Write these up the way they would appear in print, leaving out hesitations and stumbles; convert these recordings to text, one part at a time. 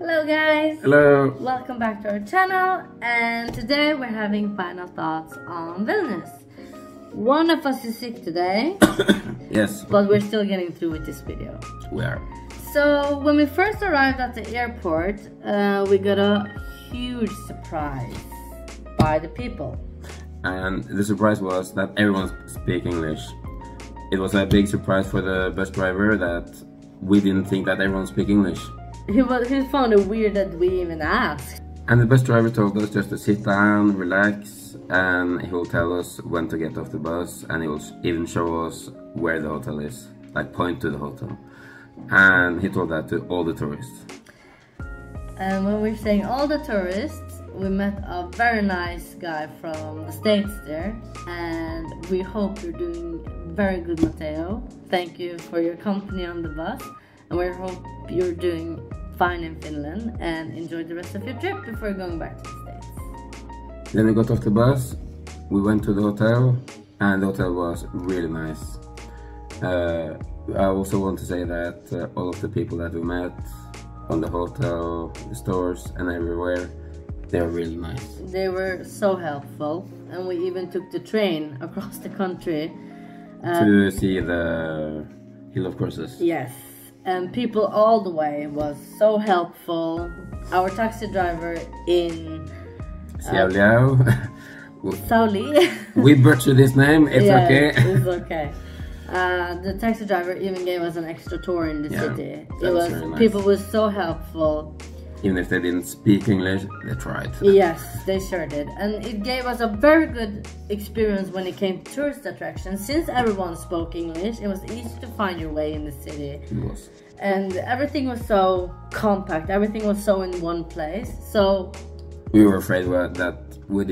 Hello guys! Hello! Welcome back to our channel, and today we're having final thoughts on Vilnius. One of us is sick today. Yes. But we're still getting through with this video. We are. So when we first arrived at the airport, we got a huge surprise by the people. And the surprise was that everyone speaks English. It was a big surprise for the bus driver that we didn't think that everyone speaks English. He found it weird that we even asked. And the bus driver told us just to sit down, relax, and he will tell us when to get off the bus, and he will even show us where the hotel is, like point to the hotel. And he told that to all the tourists. And when we're saying all the tourists, we met a very nice guy from the States there, and we hope you're doing very good, Matteo. Thank you for your company on the bus, and we hope you're doing fine in Finland and enjoy the rest of your trip before going back to the States. Then we got off the bus, we went to the hotel, and the hotel was really nice. I also want to say that all of the people that we met on the hotel, the stores and everywhere, they were really nice. They were so helpful, and we even took the train across the country to see the Hill of Crosses. Yes, and people all the way was so helpful. Our taxi driver in Sauli. We butchered his name, it's okay. It's okay. The taxi driver even gave us an extra tour in the city. Nice. People were so helpful. Even if they didn't speak English, they tried. Yes, they sure did. And it gave us a very good experience when it came to tourist attractions. Since everyone spoke English, it was easy to find your way in the city. It was. And everything was so compact, everything was so in one place. So we were afraid that we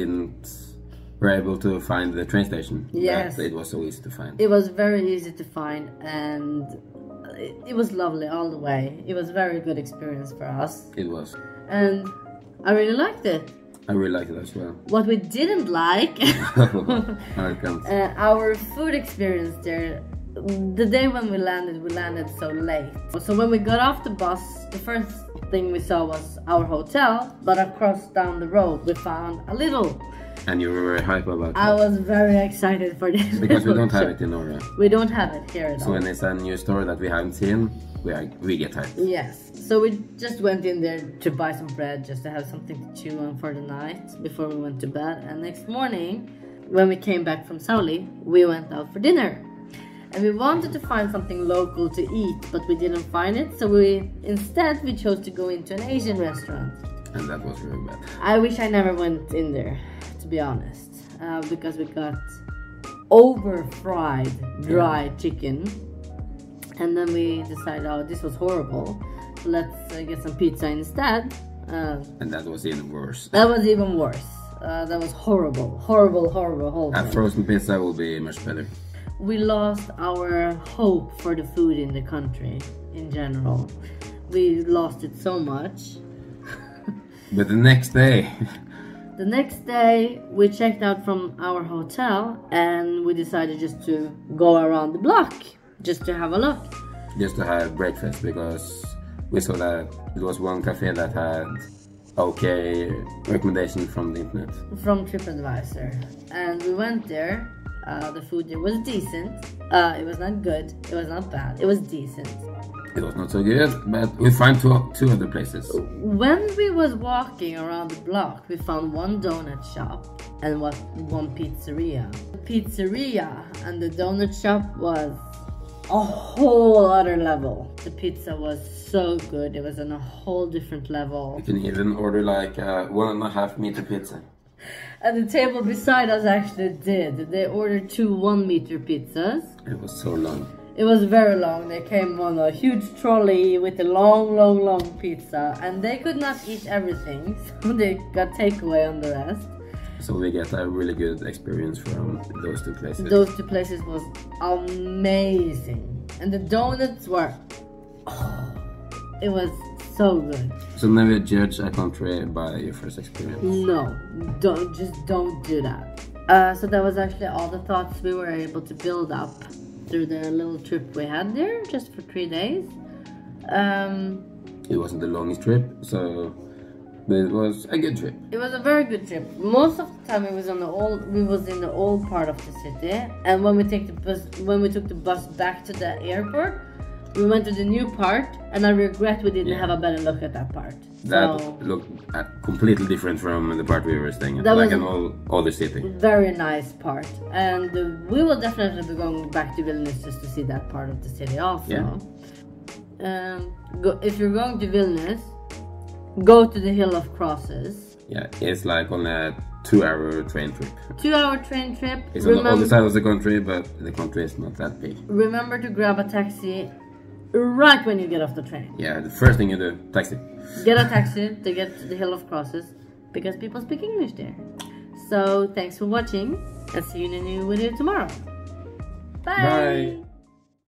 were able to find the train station. Yes. But it was so easy to find. It was very easy to find, and it was lovely all the way. It was a very good experience for us. It was. And I really liked it. I really liked it as well. What we didn't like, our food experience there. The day when we landed so late. So when we got off the bus, the first thing we saw was our hotel, but across down the road we found a little. And you were very hype about it. I was very excited for this. Because we don't have it in Norway. We don't have it here at all. So when it's a new store that we haven't seen, we get hyped. Yes. So we just went in there to buy some bread, just to have something to chew on for the night before we went to bed. And next morning, when we came back from Sauli, we went out for dinner. And we wanted to find something local to eat, but we didn't find it. So instead we chose to go into an Asian restaurant. And that was really bad. I wish I never went in there, to be honest, because we got over-fried dry chicken, and then we decided, oh, this was horrible, so let's get some pizza instead. And that was even worse. That was even worse. That was horrible. A frozen pizza will be much better. We lost our hope for the food in the country in general. We lost it so much. But the next day... The next day we checked out from our hotel, and we decided just to go around the block, just to have a look. Just to have breakfast, because we saw that it was one cafe that had okay recommendation from the internet. From TripAdvisor. And we went there. The food there was decent. It was not good, it was not bad, it was decent. It was not so good, but we found two other places. When we was walking around the block, we found one donut shop and one pizzeria. The pizzeria and the donut shop was a whole other level. The pizza was so good, it was on a whole different level. You can even order like a 1.5 meter pizza. And the table beside us actually did. They ordered 2 1-meter pizzas. It was so long. It was very long. They came on a huge trolley with a long pizza, and they could not eat everything, so they got takeaway on the rest. So we get a really good experience from those two places. Those two places was amazing, and the donuts were, it was so good. So never judge a country by your first experience. No, don't do that. So that was actually all the thoughts we were able to build up through the little trip we had there, just for 3 days. It wasn't the longest trip, so but it was a good trip. It was a very good trip. Most of the time, it was in the old part of the city, and when we took the bus back to the airport, we went to the new part, and I regret we didn't have a better look at that part. That looked completely different from the part we were staying at, that like was an other city. Very nice part, and we will definitely be going back to Vilnius just to see that part of the city also. Yeah. If you're going to Vilnius, go to the Hill of Crosses. Yeah, it's like on a 2-hour train trip. 2-hour train trip. It's on the other side of the country, but the country is not that big. Remember to grab a taxi right when you get off the train. Yeah, the first thing you do, taxi. Get a taxi to get to the Hill of Crosses, because people speak English there. So, thanks for watching, and see you in a new video tomorrow. Bye! Bye!